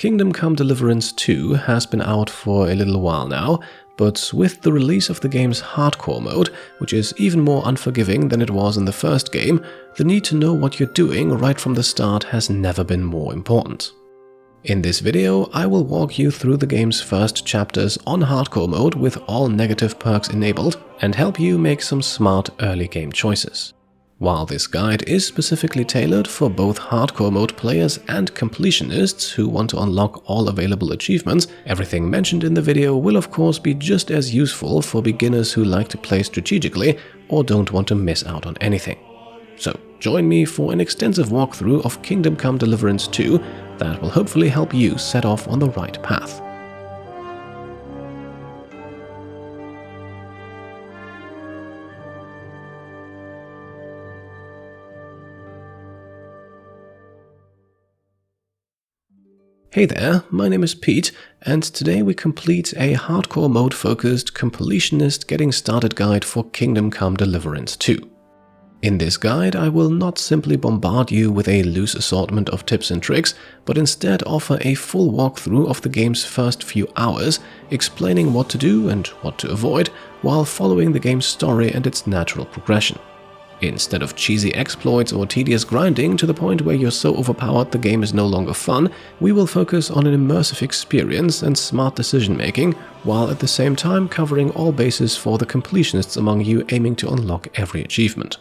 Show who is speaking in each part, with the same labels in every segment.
Speaker 1: Kingdom Come Deliverance 2 has been out for a little while now, but with the release of the game's hardcore mode, which is even more unforgiving than it was in the first game, the need to know what you're doing right from the start has never been more important. In this video, I will walk you through the game's first chapters on hardcore mode with all negative perks enabled and help you make some smart early game choices. While this guide is specifically tailored for both hardcore mode players and completionists who want to unlock all available achievements, everything mentioned in the video will of course be just as useful for beginners who like to play strategically or don't want to miss out on anything. So join me for an extensive walkthrough of Kingdom Come Deliverance 2 that will hopefully help you set off on the right path. Hey there, my name is Pete, and today we complete a hardcore mode focused completionist getting started guide for Kingdom Come Deliverance 2. In this guide, I will not simply bombard you with a loose assortment of tips and tricks, but instead offer a full walkthrough of the game's first few hours, explaining what to do and what to avoid, while following the game's story and its natural progression. Instead of cheesy exploits or tedious grinding to the point where you're so overpowered the game is no longer fun, we will focus on an immersive experience and smart decision making, while at the same time covering all bases for the completionists among you aiming to unlock every achievement.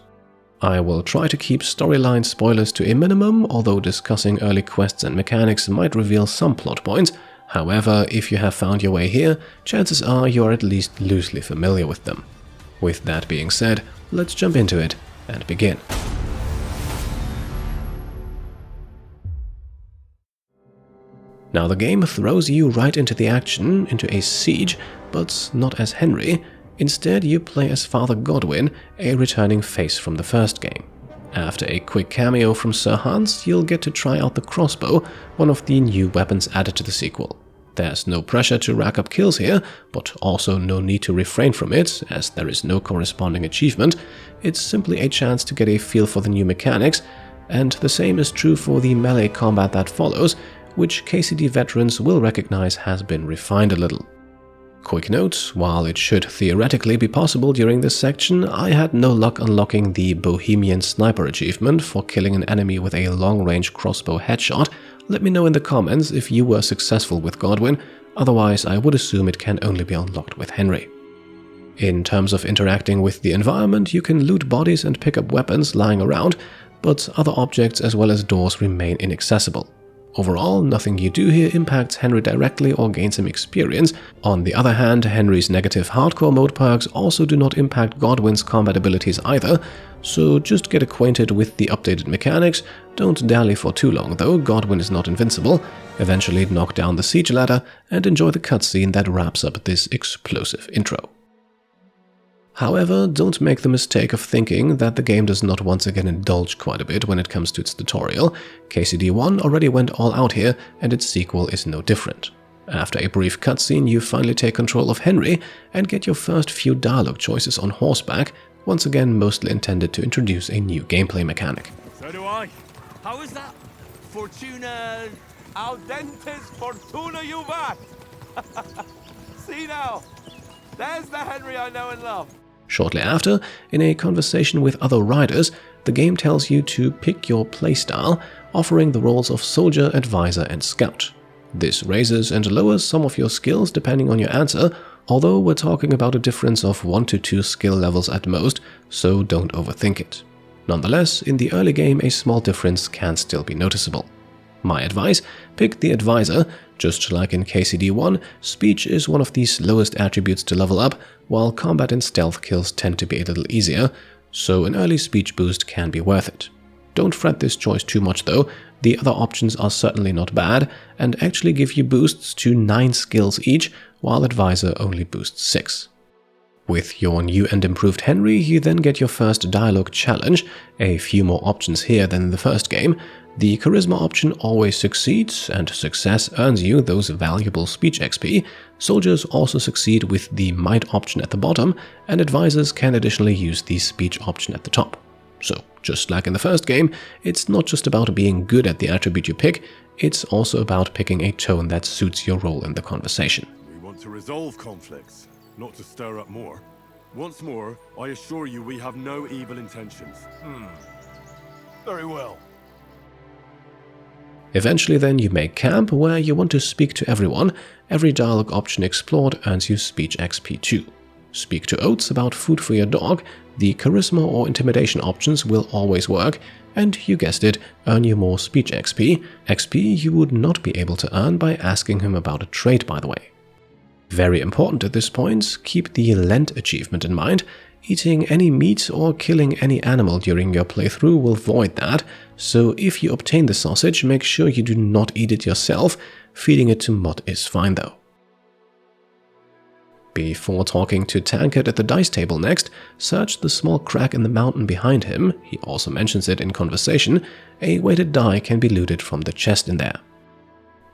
Speaker 1: I will try to keep storyline spoilers to a minimum, although discussing early quests and mechanics might reveal some plot points. However, if you have found your way here, chances are you are at least loosely familiar with them. With that being said, let's jump into it and begin. Now the game throws you right into the action, into a siege, but not as Henry. Instead, you play as Father Godwin, a returning face from the first game. After a quick cameo from Sir Hans, you'll get to try out the crossbow, one of the new weapons added to the sequel. There's no pressure to rack up kills here, but also no need to refrain from it, as there is no corresponding achievement. It's simply a chance to get a feel for the new mechanics, and the same is true for the melee combat that follows, which KCD veterans will recognize has been refined a little. Quick note, while it should theoretically be possible during this section, I had no luck unlocking the Bohemian Sniper achievement for killing an enemy with a long-range crossbow headshot. Let me know in the comments if you were successful with Godwin, otherwise I would assume it can only be unlocked with Henry. In terms of interacting with the environment, you can loot bodies and pick up weapons lying around, but other objects as well as doors remain inaccessible. Overall, nothing you do here impacts Henry directly or gains him experience. On the other hand, Henry's negative hardcore mode perks also do not impact Godwin's combat abilities either, so just get acquainted with the updated mechanics. Don't dally for too long though, Godwin is not invincible. Eventually knock down the siege ladder and enjoy the cutscene that wraps up this explosive intro. However, don't make the mistake of thinking that the game does not once again indulge quite a bit when it comes to its tutorial. KCD1 already went all out here, and its sequel is no different. After a brief cutscene, you finally take control of Henry and get your first few dialogue choices on horseback, once again mostly intended to introduce a new gameplay mechanic.
Speaker 2: So do I. How is that? Fortuna... Al dentes fortuna juvat! See now, there's the Henry I know and love.
Speaker 1: Shortly after, in a conversation with other riders, the game tells you to pick your playstyle, offering the roles of soldier, advisor, and scout. This raises and lowers some of your skills depending on your answer, although we're talking about a difference of 1 to 2 skill levels at most, so don't overthink it. Nonetheless, in the early game a small difference can still be noticeable. My advice, pick the advisor. Just like in KCD1, speech is one of the slowest attributes to level up, while combat and stealth kills tend to be a little easier, so an early speech boost can be worth it. Don't fret this choice too much though, the other options are certainly not bad, and actually give you boosts to 9 skills each, while advisor only boosts 6. With your new and improved Henry, you then get your first dialogue challenge, a few more options here than in the first game. The charisma option always succeeds, and success earns you those valuable speech XP. Soldiers also succeed with the might option at the bottom, and advisors can additionally use the speech option at the top. So Just like in the first game, it's not just about being good at the attribute you pick, it's also about picking a tone that suits your role in the conversation.
Speaker 3: We want to resolve conflicts, not to stir up more. Once more, I assure you we have no evil intentions.
Speaker 2: Very well.
Speaker 1: Eventually then you make camp, where you want to speak to everyone. Every dialogue option explored earns you speech XP too. Speak to Oates about food for your dog, the charisma or intimidation options will always work, and you guessed it, earn you more speech XP, XP you would not be able to earn by asking him about a trait, by the way. Very important at this point, keep the Lent achievement in mind. Eating any meat or killing any animal during your playthrough will void that, so if you obtain the sausage, make sure you do not eat it yourself. Feeding it to Mott is fine though. Before talking to Tankard at the dice table next, search the small crack in the mountain behind him, he also mentions it in conversation. A weighted die can be looted from the chest in there.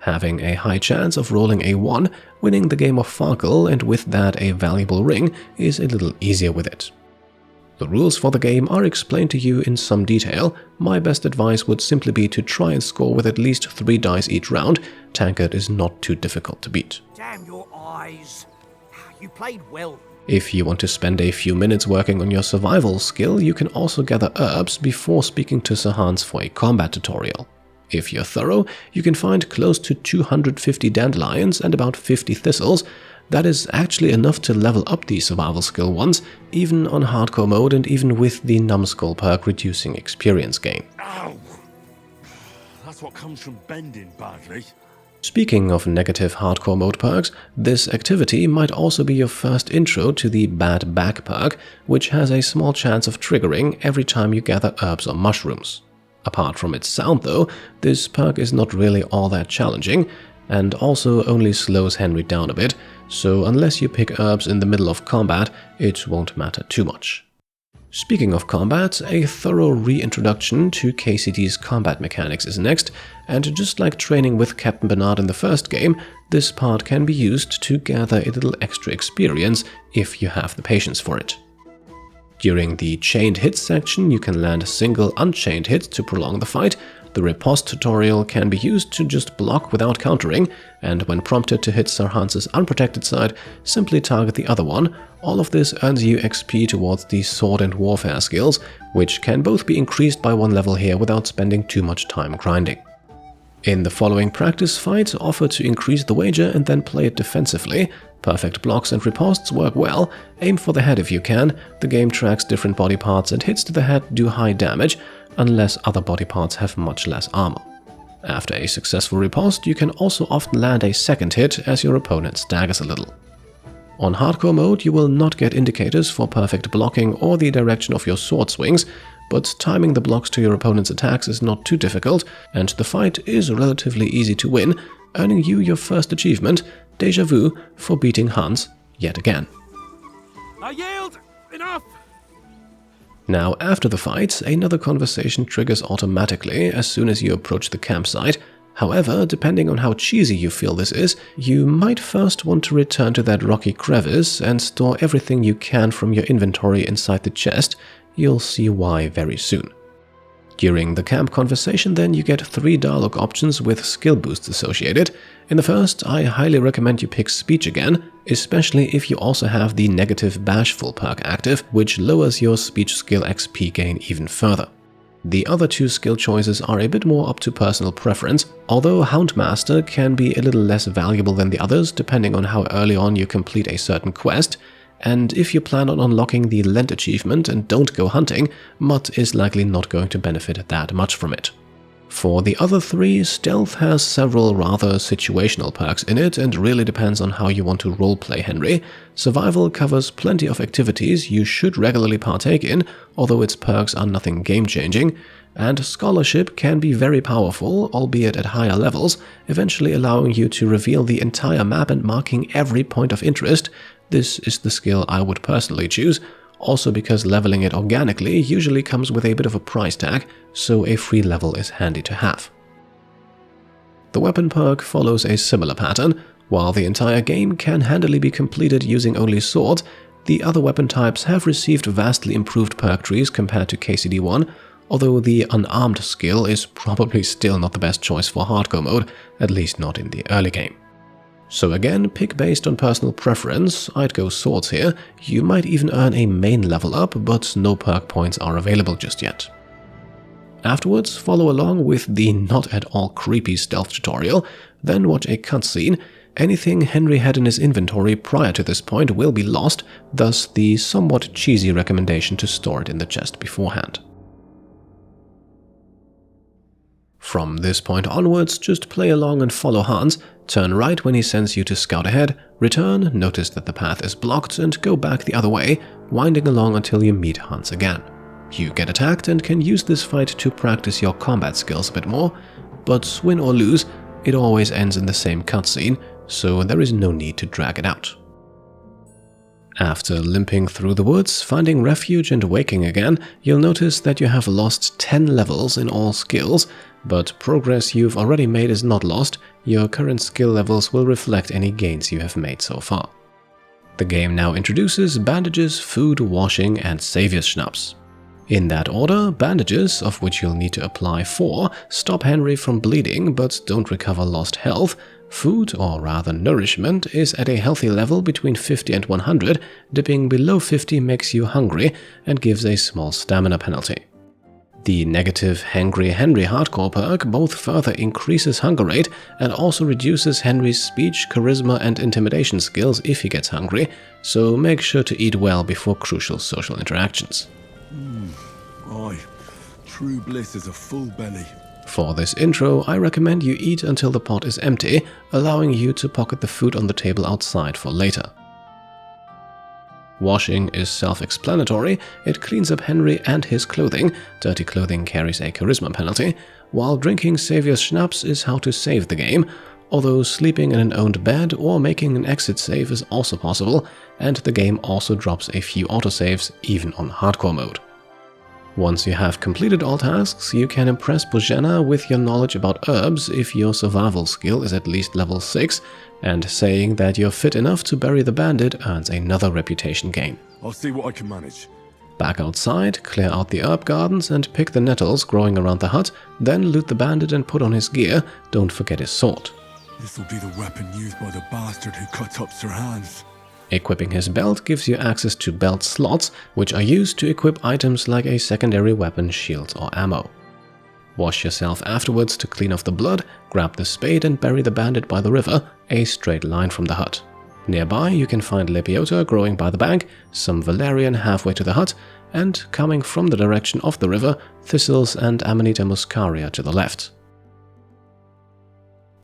Speaker 1: Having a high chance of rolling a 1, winning the game of Farkle, and with that a valuable ring, is a little easier with it. The rules for the game are explained to you in some detail. My best advice would simply be to try and score with at least 3 dice each round. Tankard is not too difficult to beat.
Speaker 4: Damn your eyes. You played well.
Speaker 1: If you want to spend a few minutes working on your survival skill, you can also gather herbs before speaking to Sir Hans for a combat tutorial. If you're thorough, you can find close to 250 dandelions and about 50 thistles. That is actually enough to level up the survival skill once, even on hardcore mode and even with the numbskull perk reducing experience gain.
Speaker 3: Ow! That's what comes from bending badly.
Speaker 1: Speaking of negative hardcore mode perks, this activity might also be your first intro to the bad back perk, which has a small chance of triggering every time you gather herbs or mushrooms. Apart from its sound though, this perk is not really all that challenging, and also only slows Henry down a bit, so unless you pick herbs in the middle of combat, it won't matter too much. Speaking of combat, a thorough reintroduction to KCD's combat mechanics is next, and just like training with Captain Bernard in the first game, this part can be used to gather a little extra experience if you have the patience for it. During the chained hits section, you can land single unchained hits to prolong the fight. The riposte tutorial can be used to just block without countering, and when prompted to hit Sir Hans's unprotected side, simply target the other one. All of this earns you XP towards the sword and warfare skills, which can both be increased by 1 level here without spending too much time grinding. In the following practice fight, offer to increase the wager and then play it defensively. Perfect blocks and ripostes work well. Aim for the head if you can. The game tracks different body parts and hits to the head do high damage, unless other body parts have much less armor. After a successful riposte, you can also often land a second hit as your opponent staggers a little. On hardcore mode, you will not get indicators for perfect blocking or the direction of your sword swings, but timing the blocks to your opponent's attacks is not too difficult, and the fight is relatively easy to win, earning you your first achievement, Déjà Vu, for beating Hans yet again.
Speaker 2: I yield! Enough!
Speaker 1: Now, after the fight, another conversation triggers automatically as soon as you approach the campsite. However, depending on how cheesy you feel this is, you might first want to return to that rocky crevice and store everything you can from your inventory inside the chest. You'll see why very soon. During the camp conversation then, you get 3 dialogue options with skill boosts associated. In the first, I highly recommend you pick speech again, especially if you also have the negative bashful perk active, which lowers your speech skill XP gain even further. The other 2 skill choices are a bit more up to personal preference, although Houndmaster can be a little less valuable than the others depending on how early on you complete a certain quest. And if you plan on unlocking the Lent achievement and don't go hunting, Mutt is likely not going to benefit that much from it. For the other 3, Stealth has several rather situational perks in it and really depends on how you want to roleplay Henry. Survival covers plenty of activities you should regularly partake in, although its perks are nothing game-changing. And Scholarship can be very powerful, albeit at higher levels, eventually allowing you to reveal the entire map and marking every point of interest. This is the skill I would personally choose, also because leveling it organically usually comes with a bit of a price tag, so a free level is handy to have. The weapon perk follows a similar pattern. While the entire game can handily be completed using only swords, the other weapon types have received vastly improved perk trees compared to KCD1. although the unarmed skill is probably still not the best choice for hardcore mode, at least not in the early game. So again, pick based on personal preference. I'd go swords here. You might even earn a main level up, but no perk points are available just yet. Afterwards, follow along with the not at all creepy stealth tutorial, then watch a cutscene. Anything Henry had in his inventory prior to this point will be lost, thus the somewhat cheesy recommendation to store it in the chest beforehand. From this point onwards, just play along and follow Hans, turn right when he sends you to scout ahead, return, notice that the path is blocked, and go back the other way, winding along until you meet Hans again. You get attacked and can use this fight to practice your combat skills a bit more, but win or lose, it always ends in the same cutscene, so there is no need to drag it out. After limping through the woods, finding refuge and waking again, you'll notice that you have lost 10 levels in all skills, but progress you've already made is not lost. Your current skill levels will reflect any gains you have made so far. The game now introduces bandages, food, washing, and Savior's Schnapps. In that order, bandages, of which you'll need to apply 4, stop Henry from bleeding but don't recover lost health. Food, or rather nourishment, is at a healthy level between 50 and 100, dipping below 50 makes you hungry and gives a small stamina penalty. The negative Hangry Henry hardcore perk both further increases hunger rate and also reduces Henry's speech, charisma and intimidation skills if he gets hungry, so make sure to eat well before crucial social interactions.
Speaker 3: Aye, true bliss is a full belly.
Speaker 1: For this intro, I recommend you eat until the pot is empty, allowing you to pocket the food on the table outside for later. Washing is self-explanatory. It cleans up Henry and his clothing. Dirty clothing carries a charisma penalty, while drinking Savior's Schnapps is how to save the game, although sleeping in an owned bed or making an exit save is also possible, and the game also drops a few autosaves even on hardcore mode. Once you have completed all tasks, you can impress Bozhena with your knowledge about herbs if your survival skill is at least level 6, and saying that you're fit enough to bury the bandit earns another reputation gain.
Speaker 3: I'll see what I can manage.
Speaker 1: Back outside, clear out the herb gardens and pick the nettles growing around the hut, then loot the bandit and put on his gear. Don't forget his sword.
Speaker 3: This'll be the weapon used by the bastard who cut up Sir Hans.
Speaker 1: Equipping his belt gives you access to belt slots, which are used to equip items like a secondary weapon, shield, or ammo. Wash yourself afterwards to clean off the blood, grab the spade and bury the bandit by the river, a straight line from the hut. Nearby you can find lepiota growing by the bank, some valerian halfway to the hut, and coming from the direction of the river, thistles and Amanita muscaria to the left.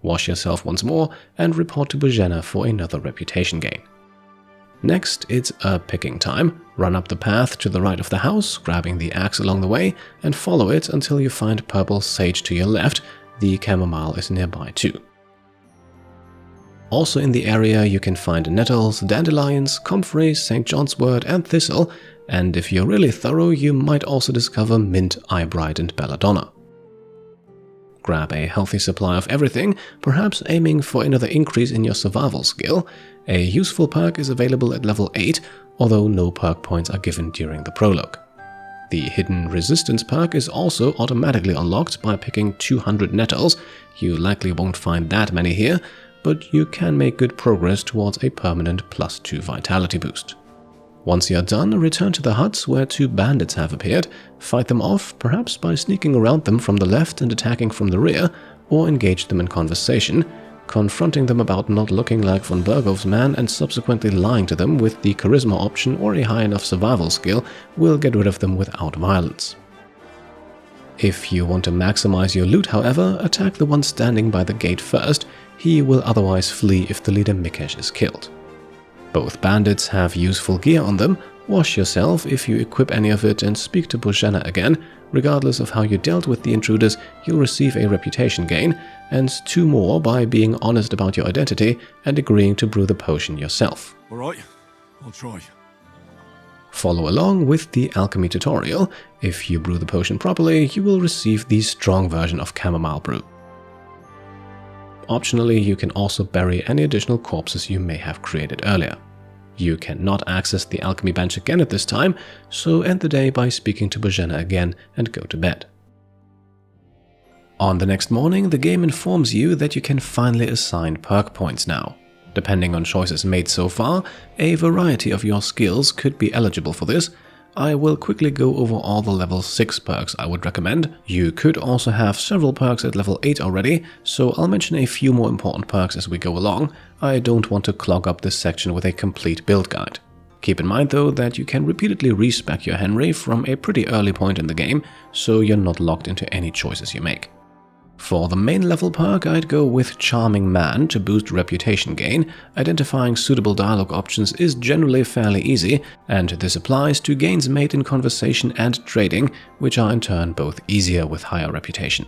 Speaker 1: Wash yourself once more and report to Bozhena for another reputation gain. Next, it's herb picking time. Run up the path to the right of the house, grabbing the axe along the way, and follow it until you find purple sage to your left. The chamomile is nearby too. Also in the area you can find nettles, dandelions, comfrey, St. John's wort and thistle, and if you're really thorough you might also discover mint, eyebright and belladonna. Grab a healthy supply of everything, perhaps aiming for another increase in your survival skill. A useful perk is available at level 8, although no perk points are given during the prologue. The hidden resistance perk is also automatically unlocked by picking 200 nettles. You likely won't find that many here, but you can make good progress towards a permanent +2 vitality boost. Once you're done, return to the huts where 2 bandits have appeared, fight them off, perhaps by sneaking around them from the left and attacking from the rear, or engage them in conversation, confronting them about not looking like von Bergov's man and subsequently lying to them with the charisma option or a high enough survival skill will get rid of them without violence. If you want to maximize your loot, however, attack the one standing by the gate first. He will otherwise flee if the leader Mikesh is killed. Both bandits have useful gear on them. Wash yourself if you equip any of it and speak to Bozhena again. Regardless of how you dealt with the intruders, you'll receive a reputation gain, and 2 more by being honest about your identity and agreeing to brew the potion yourself.
Speaker 3: Alright, I'll try.
Speaker 1: Follow along with the alchemy tutorial. If you brew the potion properly, you will receive the strong version of chamomile brew. Optionally, you can also bury any additional corpses you may have created earlier. You cannot access the alchemy bench again at this time, so end the day by speaking to Bozhena again and go to bed. On the next morning, the game informs you that you can finally assign perk points now. Depending on choices made so far, a variety of your skills could be eligible for this. I will quickly go over all the level 6 perks I would recommend. You could also have several perks at level 8 already, so I'll mention a few more important perks as we go along. I don't want to clog up this section with a complete build guide. Keep in mind though that you can repeatedly respec your Henry from a pretty early point in the game, so you're not locked into any choices you make. For the main level perk, I'd go with Charming Man to boost reputation gain. Identifying suitable dialogue options is generally fairly easy, and this applies to gains made in conversation and trading, which are in turn both easier with higher reputation.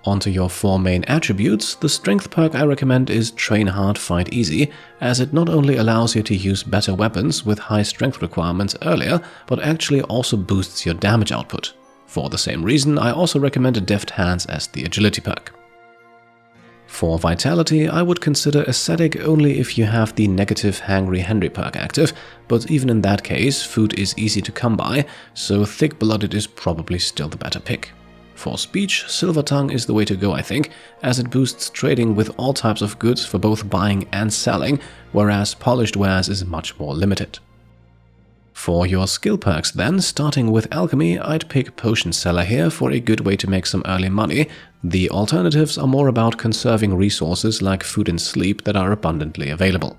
Speaker 1: Onto your 4 main attributes, the strength perk I recommend is Train Hard Fight Easy, as it not only allows you to use better weapons with high strength requirements earlier, but actually also boosts your damage output. For the same reason, I also recommend Deft Hands as the agility perk. For vitality, I would consider Ascetic only if you have the negative Hangry Henry perk active, but even in that case, food is easy to come by, so Thick-Blooded is probably still the better pick. For speech, Silver Tongue is the way to go, I think, as it boosts trading with all types of goods for both buying and selling, whereas Polished Wares is much more limited. For your skill perks then, starting with Alchemy, I'd pick Potion Seller here for a good way to make some early money. The alternatives are more about conserving resources like food and sleep that are abundantly available.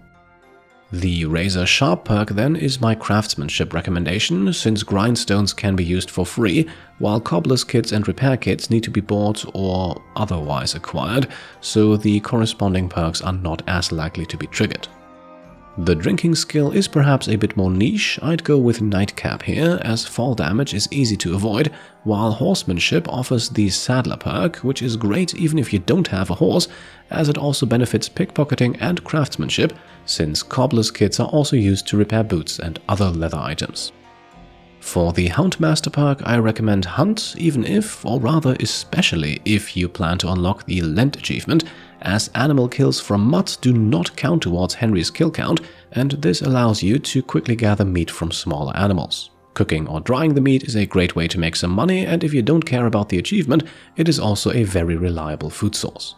Speaker 1: The Razor Sharp perk then is my craftsmanship recommendation, since grindstones can be used for free, while cobbler's kits and repair kits need to be bought or otherwise acquired, so the corresponding perks are not as likely to be triggered. The drinking skill is perhaps a bit more niche. I'd go with Nightcap here, as fall damage is easy to avoid, while horsemanship offers the Saddler perk, which is great even if you don't have a horse, as it also benefits pickpocketing and craftsmanship, since cobbler's kits are also used to repair boots and other leather items. For the Huntmaster perk, I recommend Hunt, even if, or rather especially if you plan to unlock the Lent achievement, as animal kills from mutts do not count towards Henry's kill count, and this allows you to quickly gather meat from smaller animals. Cooking or drying the meat is a great way to make some money, and if you don't care about the achievement, it is also a very reliable food source.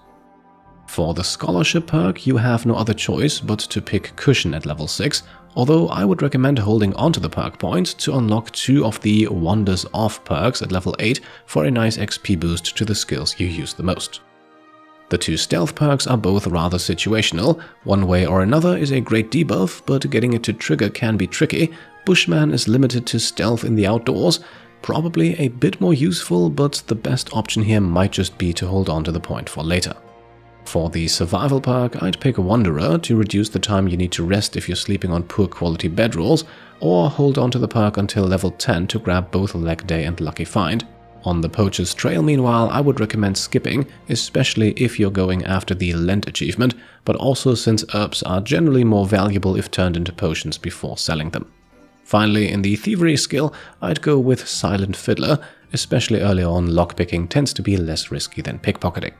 Speaker 1: For the Scholarship perk, you have no other choice but to pick Cushion at level 6, although I would recommend holding onto the perk point to unlock 2 of the Wonders Off perks at level 8 for a nice XP boost to the skills you use the most. The 2 stealth perks are both rather situational. One way or another is a great debuff, but getting it to trigger can be tricky. Bushman is limited to stealth in the outdoors, probably a bit more useful, but the best option here might just be to hold on to the point for later. For the survival perk, I'd pick Wanderer to reduce the time you need to rest if you're sleeping on poor quality bedrolls, or hold on to the perk until level 10 to grab both Leg Day and Lucky Find. On the Poacher's Trail, meanwhile, I would recommend skipping, especially if you're going after the Lent achievement, but also since herbs are generally more valuable if turned into potions before selling them. Finally, in the Thievery skill, I'd go with Silent Fiddler, especially early on lockpicking tends to be less risky than pickpocketing.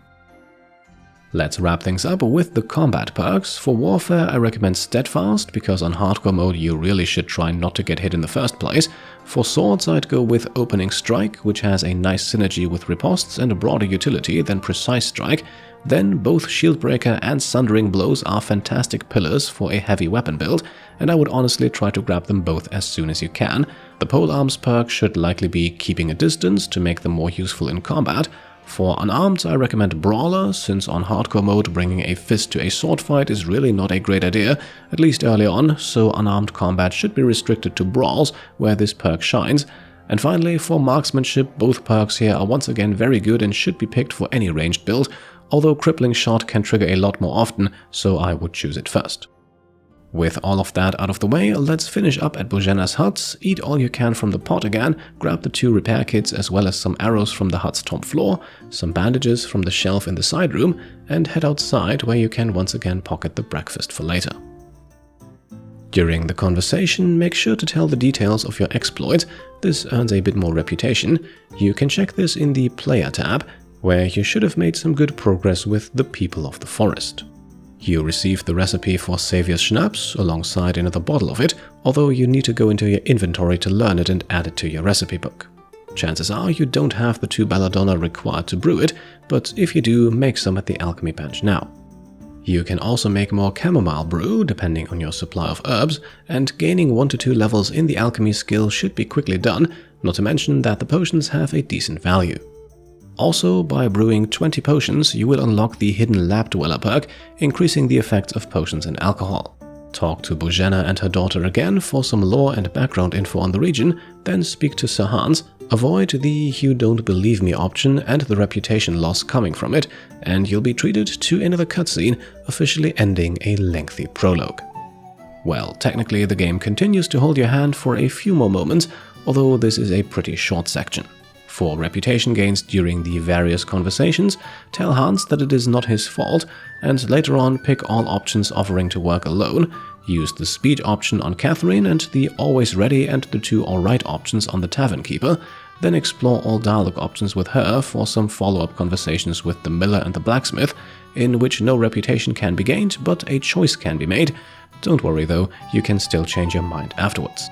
Speaker 1: Let's wrap things up with the combat perks. For Warfare, I recommend Steadfast, because on Hardcore mode you really should try not to get hit in the first place. For Swords, I'd go with Opening Strike, which has a nice synergy with Riposts and a broader utility than Precise Strike. Then both Shieldbreaker and Sundering Blows are fantastic pillars for a heavy weapon build, and I would honestly try to grab them both as soon as you can. The Polearms perk should likely be Keeping a Distance to make them more useful in combat. For Unarmed, I recommend Brawler, since on Hardcore mode bringing a fist to a sword fight is really not a great idea, at least early on, so unarmed combat should be restricted to brawls, where this perk shines. And finally, for Marksmanship, both perks here are once again very good and should be picked for any ranged build, although Crippling Shot can trigger a lot more often, so I would choose it first. With all of that out of the way, let's finish up at Bozhena's hut, eat all you can from the pot again, grab the 2 repair kits as well as some arrows from the hut's top floor, some bandages from the shelf in the side room, and head outside where you can once again pocket the breakfast for later. During the conversation, make sure to tell the details of your exploit. This earns a bit more reputation. You can check this in the Player tab, where you should have made some good progress with the people of the forest. You receive the recipe for Saviour's Schnapps alongside another bottle of it, although you need to go into your inventory to learn it and add it to your recipe book. Chances are you don't have the 2 belladonna required to brew it, but if you do, make some at the alchemy bench now. You can also make more chamomile brew depending on your supply of herbs, and gaining 1 to 2 levels in the alchemy skill should be quickly done, not to mention that the potions have a decent value. Also, by brewing 20 potions, you will unlock the Hidden Lab Dweller perk, increasing the effects of potions and alcohol. Talk to Bozhena and her daughter again for some lore and background info on the region, then speak to Sir Hans, avoid the "you don't believe me" option and the reputation loss coming from it, and you'll be treated to another cutscene, officially ending a lengthy prologue. Well, technically the game continues to hold your hand for a few more moments, although this is a pretty short section. For reputation gains during the various conversations, tell Hans that it is not his fault, and later on pick all options offering to work alone, use the speed option on Catherine and the always ready and the 2 alright options on the Tavern Keeper, then explore all dialogue options with her for some follow-up conversations with the miller and the blacksmith, in which no reputation can be gained but a choice can be made. Don't worry though, you can still change your mind afterwards.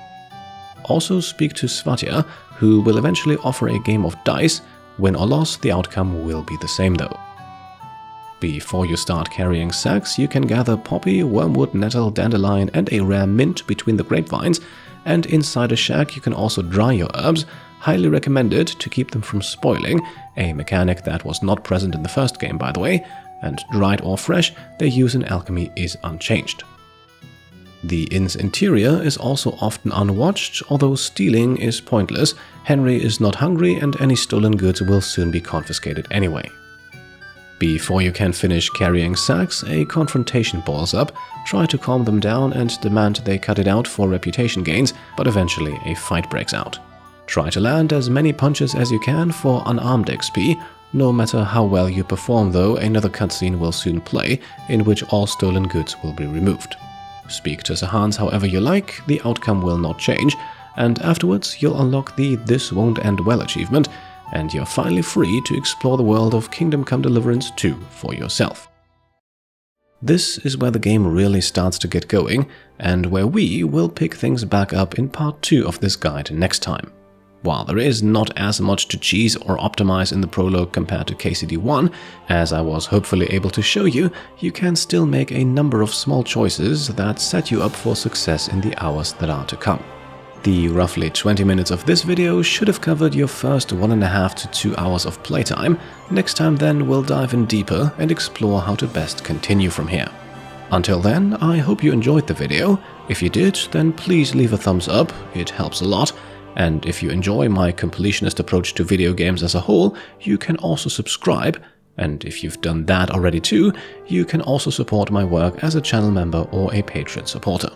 Speaker 1: Also speak to Svatya, who will eventually offer a game of dice. Win or loss, the outcome will be the same though. Before you start carrying sacks, you can gather poppy, wormwood, nettle, dandelion and a rare mint between the grapevines, and inside a shack you can also dry your herbs, highly recommended to keep them from spoiling, a mechanic that was not present in the first game by the way, and dried or fresh, their use in alchemy is unchanged. The inn's interior is also often unwatched, although stealing is pointless. Henry is not hungry and any stolen goods will soon be confiscated anyway. Before you can finish carrying sacks, a confrontation boils up. Try to calm them down and demand they cut it out for reputation gains, but eventually a fight breaks out. Try to land as many punches as you can for unarmed XP. No matter how well you perform though, another cutscene will soon play, in which all stolen goods will be removed. Speak to Sir Hans however you like, the outcome will not change, and afterwards you'll unlock the "This Won't End Well" achievement, and you're finally free to explore the world of Kingdom Come Deliverance 2 for yourself. This is where the game really starts to get going, and where we will pick things back up in part 2 of this guide next time. While there is not as much to cheese or optimize in the prologue compared to KCD1, as I was hopefully able to show you, you can still make a number of small choices that set you up for success in the hours that are to come. The roughly 20 minutes of this video should have covered your first 1.5 to 2 hours of playtime. Next time then we'll dive in deeper and explore how to best continue from here. Until then, I hope you enjoyed the video. If you did, then please leave a thumbs up, it helps a lot. And if you enjoy my completionist approach to video games as a whole, you can also subscribe, and if you've done that already too, you can also support my work as a channel member or a Patreon supporter.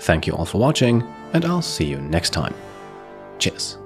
Speaker 1: Thank you all for watching, and I'll see you next time. Cheers.